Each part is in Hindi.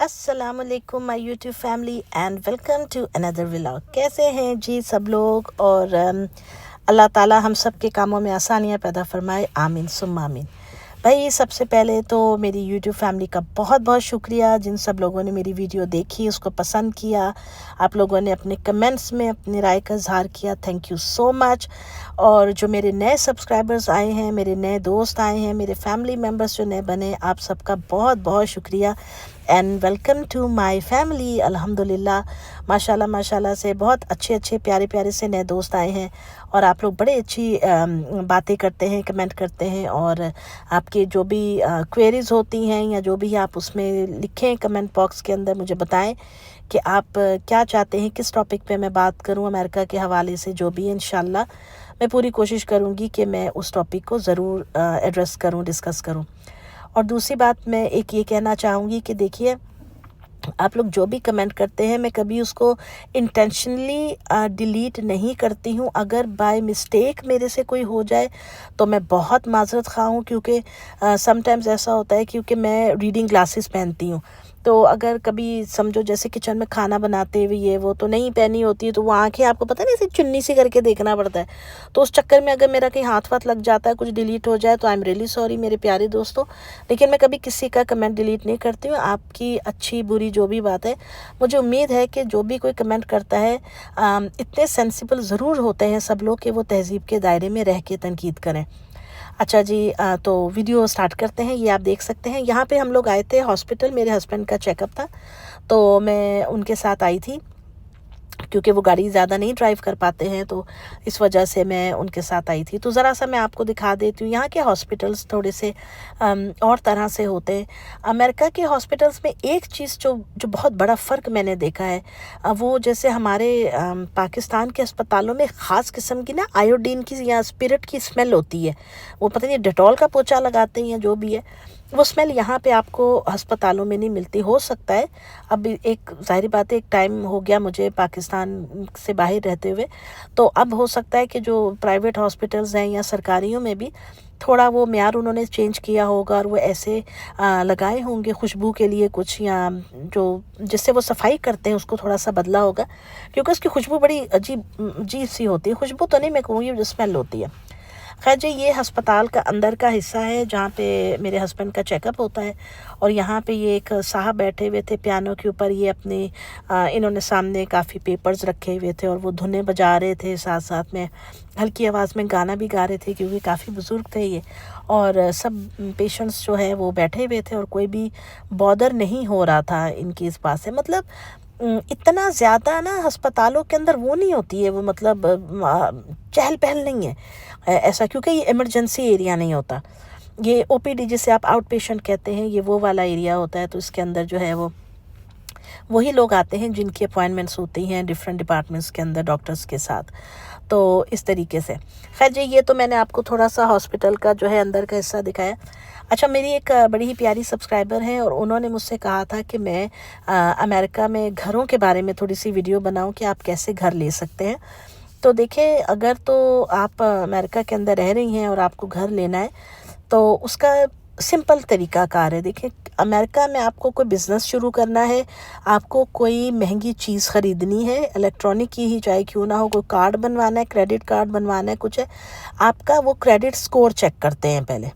अस्सलामुअलैकुम my YouTube family and welcome to another vlog. कैसे हैं जी सब लोग। और अल्लाह ताला हम सब के कामों में आसानियाँ पैदा फरमाए, आमीन सुम्मा आमीन। भाई सबसे पहले तो मेरी यूट्यूब फैमिली का बहुत बहुत शुक्रिया, जिन सब लोगों ने मेरी वीडियो देखी, उसको पसंद किया, आप लोगों ने अपने कमेंट्स में अपनी राय का इजहार किया, थैंक यू सो मच। और जो मेरे नए सब्सक्राइबर्स आए हैं, मेरे नए दोस्त आए हैं, मेरे फैमिली मेम्बर्स जो नए बने, आप सबका बहुत बहुत शुक्रिया and welcome to my family. अल्हम्दुलिल्लाह माशाल्लाह माशाल्लाह से बहुत अच्छे प्यारे प्यारे से नए दोस्त आए हैं और आप लोग बड़े अच्छी बातें करते हैं, कमेंट करते हैं और आपके जो भी क्वेरीज़ होती हैं या जो भी आप उसमें लिखें कमेंट बॉक्स के अंदर, मुझे बताएं कि आप क्या चाहते हैं, किस टॉपिक पे मैं बात करूं अमेरिका के हवाले से। जो भी इंशाल्लाह मैं पूरी कोशिश करूंगी कि मैं उस टॉपिक को ज़रूर एड्रेस करूं, डिस्कस करूं। और दूसरी बात मैं एक ये कहना चाहूँगी कि देखिए, आप लोग जो भी कमेंट करते हैं मैं कभी उसको इंटेंशनली डिलीट नहीं करती हूँ। अगर बाय मिस्टेक मेरे से कोई हो जाए तो मैं बहुत माजरत ख़्वाह हूँ, क्योंकि समटाइम्स ऐसा होता है क्योंकि मैं रीडिंग ग्लासेस पहनती हूँ, तो अगर कभी समझो जैसे किचन में खाना बनाते हुए ये वो तो नहीं पहनी होती है, तो वो आंखें आपको पता नहीं, ऐसे चुन्नी सी करके देखना पड़ता है। तो उस चक्कर में अगर मेरा कहीं हाथ वाथ लग जाता है, कुछ डिलीट हो जाए, तो आई एम रियली सॉरी मेरे प्यारे दोस्तों। लेकिन मैं कभी किसी का कमेंट डिलीट नहीं करती हूँ। आपकी अच्छी बुरी जो भी बात है, मुझे उम्मीद है कि जो भी कोई कमेंट करता है, इतने सेंसिबल ज़रूर होते हैं सब लोग कि वो तहज़ीब के दायरे में रह के तनकीद करें। अच्छा जी, तो वीडियो स्टार्ट करते हैं। ये आप देख सकते हैं, यहाँ पे हम लोग आए थे हॉस्पिटल, मेरे हस्बैंड का चेकअप था, तो मैं उनके साथ आई थी क्योंकि वो गाड़ी ज़्यादा नहीं ड्राइव कर पाते हैं, तो इस वजह से मैं उनके साथ आई थी। तो ज़रा सा मैं आपको दिखा देती हूँ। यहाँ के हॉस्पिटल्स थोड़े से और तरह से होते हैं। अमेरिका के हॉस्पिटल्स में एक चीज़ जो बहुत बड़ा फ़र्क मैंने देखा है, वो जैसे हमारे पाकिस्तान के अस्पतालों में ख़ास किस्म की ना आयोडीन की या स्पिरिट की स्मेल होती है। वो पता नहीं डेटॉल का पोछा लगाते हैं या जो भी है, वो स्मेल यहाँ पे आपको अस्पतालों में नहीं मिलती। हो सकता है अब एक ज़ाहिर बात है, एक टाइम हो गया मुझे पाकिस्तान से बाहर रहते हुए, तो अब हो सकता है कि जो प्राइवेट हॉस्पिटल्स हैं या सरकारियों में भी थोड़ा वो म्यार उन्होंने चेंज किया होगा और वो ऐसे लगाए होंगे खुशबू के लिए कुछ, या जो जिससे वो सफाई करते हैं उसको थोड़ा सा बदला होगा, क्योंकि उसकी खुशबू बड़ी अजीब अजीब सी होती है। खुशबू तो नहीं मैं कहूँगी, जो स्मेल होती है। खैर जी, ये अस्पताल का अंदर का हिस्सा है जहाँ पे मेरे हस्बैंड का चेकअप होता है। और यहाँ पे ये एक साहब बैठे हुए थे पियानो के ऊपर, ये अपने इन्होंने सामने काफ़ी पेपर्स रखे हुए थे और वो धुनें बजा रहे थे, साथ साथ में हल्की आवाज़ में गाना भी गा रहे थे, क्योंकि काफ़ी बुज़ुर्ग थे ये। और सब पेशेंट्स जो है वो बैठे हुए थे और कोई भी बॉदर नहीं हो रहा था इनकी इस बात से। मतलब इतना ज़्यादा ना अस्पतालों के अंदर वो नहीं होती है, वो मतलब चहल पहल नहीं है ऐसा, क्योंकि ये इमरजेंसी एरिया नहीं होता। ये ओपीडी जिसे आप आउट पेशेंट कहते हैं, ये वो वाला एरिया होता है। तो इसके अंदर जो है वो वही लोग आते हैं जिनकी अपॉइंटमेंट्स होती हैं डिफरेंट डिपार्टमेंट्स के अंदर डॉक्टर्स के साथ। तो इस तरीके से खैर जी, ये तो मैंने आपको थोड़ा सा हॉस्पिटल का जो है अंदर का हिस्सा दिखाया। अच्छा, मेरी एक बड़ी ही प्यारी सब्सक्राइबर हैं और उन्होंने मुझसे कहा था कि मैं अमेरिका में घरों के बारे में थोड़ी सी वीडियो बनाऊं कि आप कैसे घर ले सकते हैं। तो देखिए, अगर तो आप अमेरिका के अंदर रह रही हैं और आपको घर लेना है, तो उसका सिंपल तरीक़ाकार है। देखिए, अमेरिका में आपको कोई बिज़नेस शुरू करना है, आपको कोई महंगी चीज़ ख़रीदनी है, इलेक्ट्रॉनिक की ही चाहे क्यों ना हो, कोई कार्ड बनवाना है, क्रेडिट कार्ड बनवाना है, कुछ है, आपका वो क्रेडिट स्कोर चेक करते हैं पहले।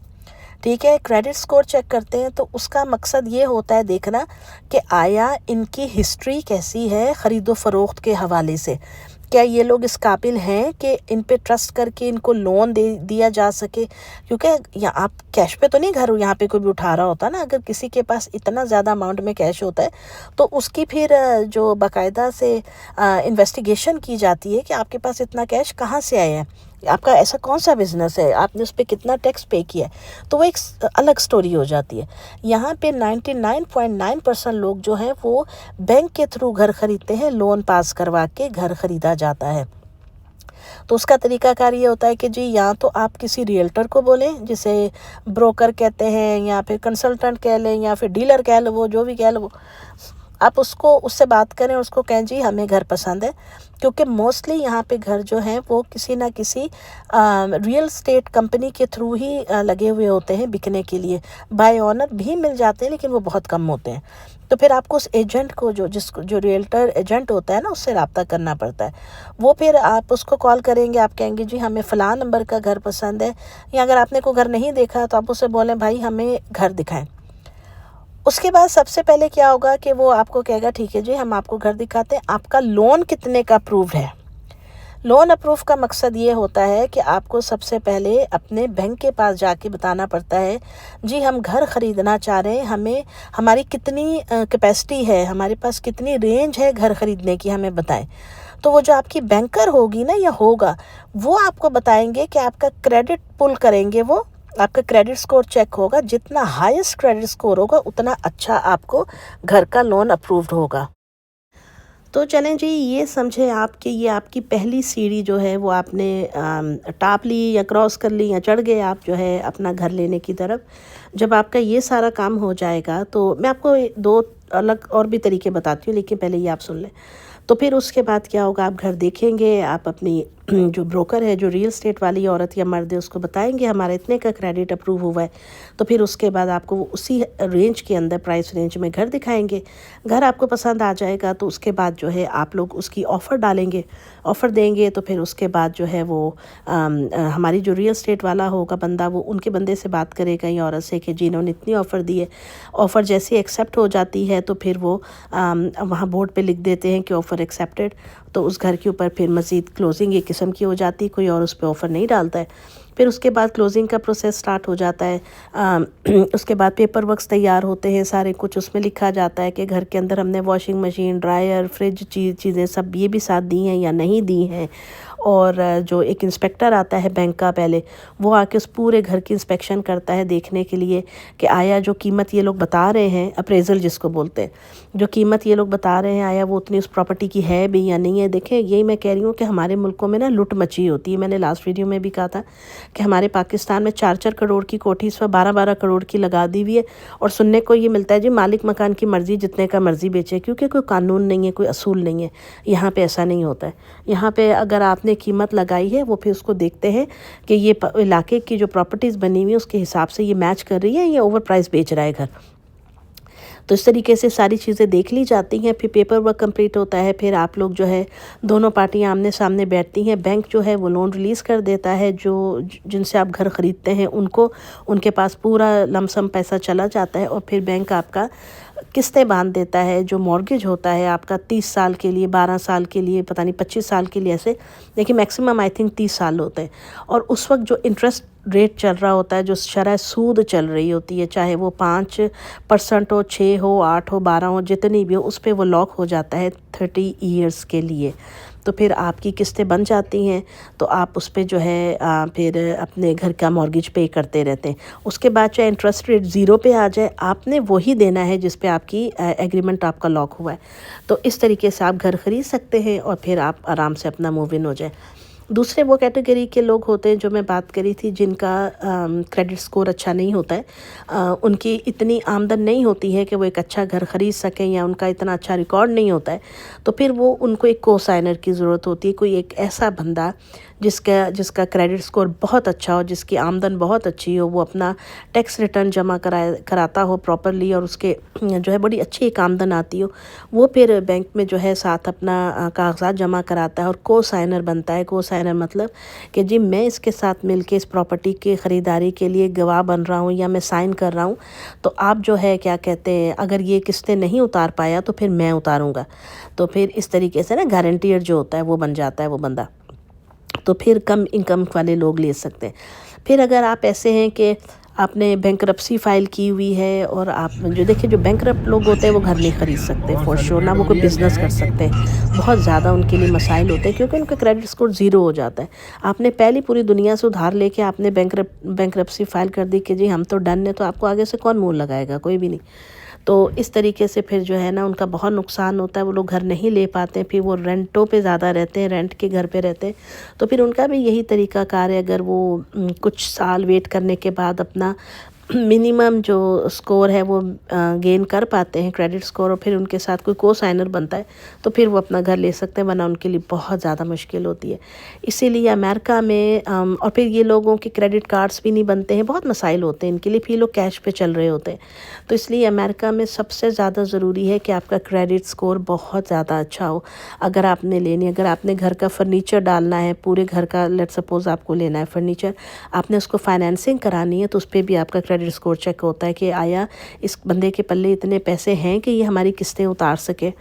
ठीक है, क्रेडिट स्कोर चेक करते हैं, तो उसका मकसद ये होता है देखना कि आया इनकी हिस्ट्री कैसी है ख़रीदो फ़रोख्त के हवाले से। क्या ये लोग इस काबिल हैं कि इन पे ट्रस्ट करके इनको लोन दे दिया जा सके, क्योंकि या आप कैश पे तो नहीं घर यहाँ पे कोई भी उठा रहा होता ना। अगर किसी के पास इतना ज़्यादा अमाउंट में कैश होता है तो उसकी फिर जो बाकायदा से इन्वेस्टिगेशन की जाती है कि आपके पास इतना कैश कहाँ से आया है, आपका ऐसा कौन सा बिज़नेस है, आपने उस पर कितना टैक्स पे किया है, तो वो एक अलग स्टोरी हो जाती है। यहाँ पे 99.9% लोग जो हैं वो बैंक के थ्रू घर ख़रीदते हैं, लोन पास करवा के घर ख़रीदा जाता है। तो उसका तरीकाकार ये होता है कि जी, या तो आप किसी रियल्टर को बोलें, जिसे ब्रोकर कहते हैं, या फिर कंसल्टेंट कह लें, या फिर डीलर कह लो, वो जो भी कह लो, आप उसको उससे बात करें, उसको कहें जी हमें घर पसंद है, क्योंकि मोस्टली यहाँ पे घर जो हैं वो किसी ना किसी रियल स्टेट कंपनी के थ्रू ही लगे हुए होते हैं बिकने के लिए। बाय ऑनर भी मिल जाते हैं लेकिन वो बहुत कम होते हैं। तो फिर आपको उस एजेंट को जो रियल्टर एजेंट होता है ना, उससे रब्ता करना पड़ता है। वो फिर आप उसको कॉल करेंगे, आप कहेंगे जी हमें फ़लाँ नंबर का घर पसंद है, या अगर आपने कोई घर नहीं देखा तो आप उससे बोलें भाई हमें घर दिखाएं। उसके बाद सबसे पहले क्या होगा कि वो आपको कहेगा ठीक है जी हम आपको घर दिखाते हैं, आपका लोन कितने का अप्रूव्ड है। लोन अप्रूव का मकसद ये होता है कि आपको सबसे पहले अपने बैंक के पास जाके बताना पड़ता है जी हम घर ख़रीदना चाह रहे हैं, हमें हमारी कितनी कैपेसिटी है, हमारे पास कितनी रेंज है घर ख़रीदने की, हमें बताएं। तो वो जो आपकी बैंकर होगी ना या होगा, वो आपको बताएंगे कि आपका क्रेडिट पुल करेंगे, वो आपका क्रेडिट स्कोर चेक होगा, जितना हाईएस्ट क्रेडिट स्कोर होगा उतना अच्छा आपको घर का लोन अप्रूव्ड होगा। तो चलें जी, ये समझें आप कि ये आपकी पहली सीढ़ी जो है वो आपने टाप ली या क्रॉस कर ली या चढ़ गए आप जो है अपना घर लेने की तरफ। जब आपका ये सारा काम हो जाएगा तो मैं आपको दो अलग और भी तरीके बताती हूँ, लेकिन पहले ये आप सुन लें। तो फिर उसके बाद क्या होगा, आप घर देखेंगे, आप अपनी जो ब्रोकर है, जो रियल स्टेट वाली औरत या मर्द है, उसको बताएंगे हमारा इतने का क्रेडिट अप्रूव हुआ है। तो फिर उसके बाद आपको वो उसी रेंज के अंदर, प्राइस रेंज में घर दिखाएंगे। घर आपको पसंद आ जाएगा तो उसके बाद जो है आप लोग उसकी ऑफ़र डालेंगे, ऑफ़र देंगे। तो फिर उसके बाद जो है वो हमारी जो रियल स्टेट वाला होगा बंदा, वो उनके बंदे से बात करेगा या औरत से कि जी इन्होंने इतनी ऑफ़र दी है। ऑफ़र जैसे एक्सेप्ट हो जाती है तो फिर वो वहाँ बोर्ड पे लिख देते हैं कि ऑफ़र एक्सेप्टेड। तो उस घर के ऊपर फिर मज़ीद क्लोजिंग एक किस्म की हो जाती है, कोई और उस पर ऑफ़र नहीं डालता है। फिर उसके बाद क्लोजिंग का प्रोसेस स्टार्ट हो जाता है। उसके बाद पेपर वर्क्स तैयार होते हैं सारे, कुछ उसमें लिखा जाता है कि घर के अंदर हमने वॉशिंग मशीन, ड्रायर, फ्रिज, चीज़ें सब ये भी साथ दी हैं या नहीं दी हैं। और जो एक इंस्पेक्टर आता है बैंक का, पहले वो आके उस पूरे घर की इंस्पेक्शन करता है देखने के लिए कि आया जो कीमत ये लोग बता रहे हैं, अप्रेज़ल जिसको बोलते हैं, जो कीमत ये लोग बता रहे हैं आया वो उतनी उस प्रॉपर्टी की है भी या नहीं है। देखें, यही मैं कह रही हूँ कि हमारे मुल्कों में ना लुट मची होती है। मैंने लास्ट वीडियो में भी कहा था कि हमारे पाकिस्तान में 4-4 करोड़ की कोठी इस वक्त 12-12 करोड़ की लगा दी हुई है, और सुनने को ये मिलता है जी मालिक मकान की मर्ज़ी, जितने का मर्ज़ी बेचे, क्योंकि कोई कानून नहीं है, कोई असूल नहीं है। यहाँ पे ऐसा नहीं होता है। यहाँ पे अगर आपने कीमत लगाई है, वो फिर उसको देखते हैं कि ये इलाके की जो प्रॉपर्टीज़ बनी हुई है उसके हिसाब से ये मैच कर रही है या ओवर प्राइस बेच रहा है घर। तो इस तरीके से सारी चीज़ें देख ली जाती हैं। फिर पेपर वर्क कंप्लीट होता है। फिर आप लोग जो है दोनों पार्टियां आमने सामने बैठती हैं। बैंक जो है वो लोन रिलीज़ कर देता है, जो जिनसे आप घर ख़रीदते हैं उनको, उनके पास पूरा लमसम पैसा चला जाता है। और फिर बैंक आपका किस्तें बांध देता है। जो मॉर्गेज होता है आपका 30 साल के लिए, 12 साल के लिए, पता नहीं 25 साल के लिए, ऐसे, लेकिन मैक्सिमम आई थिंक 30 साल होते हैं। और उस वक्त जो इंटरेस्ट रेट चल रहा होता है, जो शरह सूद चल रही होती है, चाहे वो 5% हो, 6 हो, 8 हो, 12 हो, जितनी भी हो, उस पर वो लॉक हो जाता है 30 ईयर्स के लिए। तो फिर आपकी किस्तें बन जाती हैं, तो आप उस पे जो है फिर अपने घर का मॉर्गेज पे करते रहते हैं। उसके बाद चाहे इंटरेस्ट रेट 0 पे आ जाए, आपने वही देना है जिस पे आपकी एग्रीमेंट आपका लॉक हुआ है। तो इस तरीके से आप घर ख़रीद सकते हैं और फिर आप आराम से अपना मूव इन हो जाए। दूसरे वो कैटेगरी के लोग होते हैं जो मैं बात करी थी, जिनका क्रेडिट स्कोर अच्छा नहीं होता है, उनकी इतनी आमदन नहीं होती है कि वो एक अच्छा घर ख़रीद सकें, या उनका इतना अच्छा रिकॉर्ड नहीं होता है। तो फिर वो उनको एक को साइनर की ज़रूरत होती है, कोई एक ऐसा बंदा जिसका क्रेडिट स्कोर बहुत अच्छा हो, जिसकी आमदन बहुत अच्छी हो, वो अपना टैक्स रिटर्न जमा कराता हो प्रॉपरली, और उसके जो है बड़ी अच्छी एक आमदन आती हो, वो फिर बैंक में जो है साथ अपना कागजात जमा कराता है और को साइनर बनता है। को साइनर मतलब कि जी मैं इसके साथ मिलके इस प्रॉपर्टी की ख़रीदारी के लिए गवाह बन रहा हूँ या मैं साइन कर रहा हूँ, तो आप जो है क्या कहते हैं, अगर ये किस्तें नहीं उतार पाया तो फिर मैं उतारूँगा। तो फिर इस तरीके से ना गारंटियर जो होता है वो बन जाता है वो बंदा। तो फिर कम इनकम वाले लोग ले सकते हैं। फिर अगर आप ऐसे हैं कि आपने बैंकरप्सी फाइल की हुई है, और आप जो देखिए जो बैंकरप्ट लोग होते हैं वो घर नहीं ख़रीद सकते फॉर श्योर, ना वो कोई बिज़नेस कर सकते हैं। बहुत ज़्यादा उनके लिए मसाइल होते हैं क्योंकि उनका क्रेडिट स्कोर 0 हो जाता है। आपने पहली पूरी दुनिया से उधार लेके आपने बैंकरप्सी फाइल कर दी कि जी हम तो डन है, तो आपको आगे से कौन मुँह लगाएगा, कोई भी नहीं। तो इस तरीके से फिर जो है ना उनका बहुत नुकसान होता है, वो लोग घर नहीं ले पाते हैं, फिर वो रेंटों पे ज़्यादा रहते हैं, रेंट के घर पे रहते हैं। तो फिर उनका भी यही तरीका कार है, अगर वो कुछ साल वेट करने के बाद अपना मिनिमम जो स्कोर है वो गेन कर पाते हैं, क्रेडिट स्कोर, और फिर उनके साथ कोई को साइनर बनता है तो फिर वो अपना घर ले सकते हैं, वरना उनके लिए बहुत ज़्यादा मुश्किल होती है। इसीलिए अमेरिका में और फिर ये लोगों के क्रेडिट कार्ड्स भी नहीं बनते हैं, बहुत मसाइल होते हैं इनके लिए, फिर लोग कैश पे चल रहे होते हैं। तो इसलिए अमेरिका में सबसे ज़्यादा ज़रूरी है कि आपका क्रेडिट स्कोर बहुत ज़्यादा अच्छा हो। अगर आपने घर का फर्नीचर डालना है, पूरे घर का लेट्स सपोज़ आपको लेना है फर्नीचर, आपने उसको फाइनेंसिंग करानी है, तो उस पर भी आपका क्रेडिट स्कोर चेक होता है कि आया इस बंदे के पल्ले इतने पैसे हैं कि ये हमारी किस्तें उतार सके।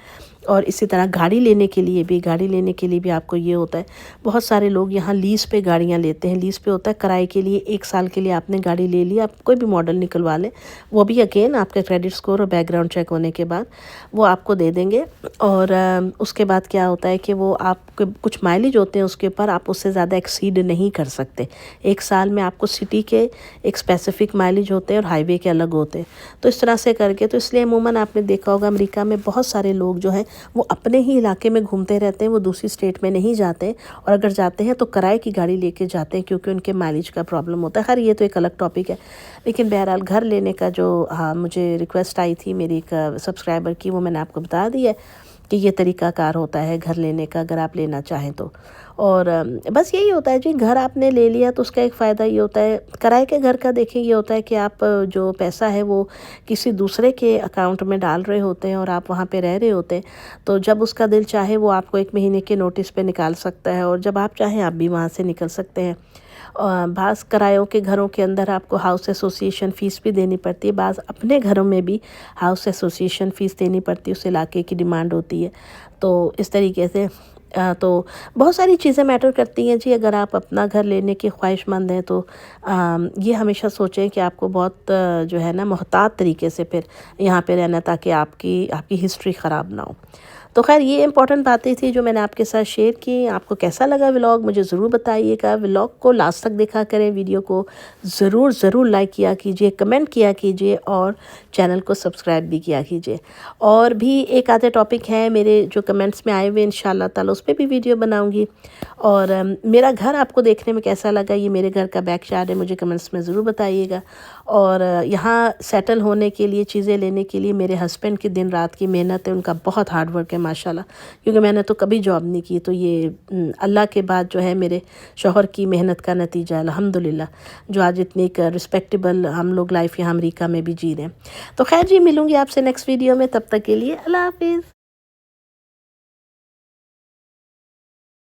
और इसी तरह गाड़ी लेने के लिए भी आपको ये होता है। बहुत सारे लोग यहाँ लीज़ पे गाड़ियाँ लेते हैं। लीज़ पे होता है किराए के लिए, 1 साल के लिए आपने गाड़ी ले ली, आप कोई भी मॉडल निकलवा लें, वो भी अगेन आपका क्रेडिट स्कोर और बैकग्राउंड चेक होने के बाद वो आपको दे देंगे। और उसके बाद क्या होता है कि वो आपके कुछ माइलेज होते हैं उसके ऊपर, आप उससे ज़्यादा एक्सीड नहीं कर सकते। 1 साल में आपको सिटी के एक स्पेसिफिक माइलेज होते हैं और हाईवे के अलग होते हैं। तो इस तरह से करके, तो इसलिए अमूमन आपने देखा होगा अमेरिका में बहुत सारे लोग जो हैं वो अपने ही इलाके में घूमते रहते हैं, वो दूसरी स्टेट में नहीं जाते, और अगर जाते हैं तो किराए की गाड़ी लेके जाते हैं क्योंकि उनके माइलेज का प्रॉब्लम होता है। खैर ये तो एक अलग टॉपिक है, लेकिन बहरहाल घर लेने का जो मुझे रिक्वेस्ट आई थी मेरी एक सब्सक्राइबर की, वो मैंने आपको बता दी है कि ये तरीक़ाकार होता है घर लेने का अगर आप लेना चाहें तो। और बस यही होता है जी, घर आपने ले लिया तो उसका एक फ़ायदा ये होता है, किराए के घर का देखिए ये होता है कि आप जो पैसा है वो किसी दूसरे के अकाउंट में डाल रहे होते हैं और आप वहाँ पे रह रहे होते हैं। तो जब उसका दिल चाहे वो आपको 1 महीने के नोटिस पे निकाल सकता है, और जब आप चाहें आप भी वहाँ से निकल सकते हैं। बाज़ किरायों के घरों के अंदर आपको हाउस एसोसिएशन फ़ीस भी देनी पड़ती है, बाज़ अपने घरों में भी हाउस एसोसिएशन फ़ीस देनी पड़ती है, उस इलाके की डिमांड होती है। तो इस तरीके से तो बहुत सारी चीज़ें मैटर करती हैं जी। अगर आप अपना घर लेने के ख्वाहिशमंद हैं तो ये हमेशा सोचें कि आपको बहुत जो है ना मोहतात तरीके से फिर यहाँ पे रहना, ताकि आपकी हिस्ट्री ख़राब ना हो। तो खैर ये इंपॉर्टेंट बातें थी जो मैंने आपके साथ शेयर की। आपको कैसा लगा व्लॉग मुझे ज़रूर बताइएगा। व्लॉग को लास्ट तक देखा करें, वीडियो को ज़रूर लाइक किया कीजिए, कमेंट किया कीजिए, और चैनल को सब्सक्राइब भी किया कीजिए। और भी एक आधे टॉपिक हैं मेरे जो कमेंट्स में आए हुए, इंशाल्लाह ताला उस पर भी वीडियो बनाऊँगी। और मेरा घर आपको देखने में कैसा लगा, ये मेरे घर का बैकयार्ड है, मुझे कमेंट्स में ज़रूर बताइएगा। और यहाँ सेटल होने के लिए, चीज़ें लेने के लिए मेरे हस्बैंड की दिन रात की मेहनत है, उनका बहुत हार्ड वर्क है माशाल्लाह, क्योंकि मैंने तो कभी जॉब नहीं की। तो ये अल्लाह के बाद जो है मेरे शौहर की मेहनत का नतीजा अल्हम्दुलिल्लाह, जो आज इतनी एक रिस्पेक्टेबल हम लोग लाइफ यहाँ अमेरिका में भी जी रहे हैं। तो खैर जी, मिलूँगी आपसे नेक्स्ट वीडियो में, तब तक के लिए अल्लाह हाफिज़।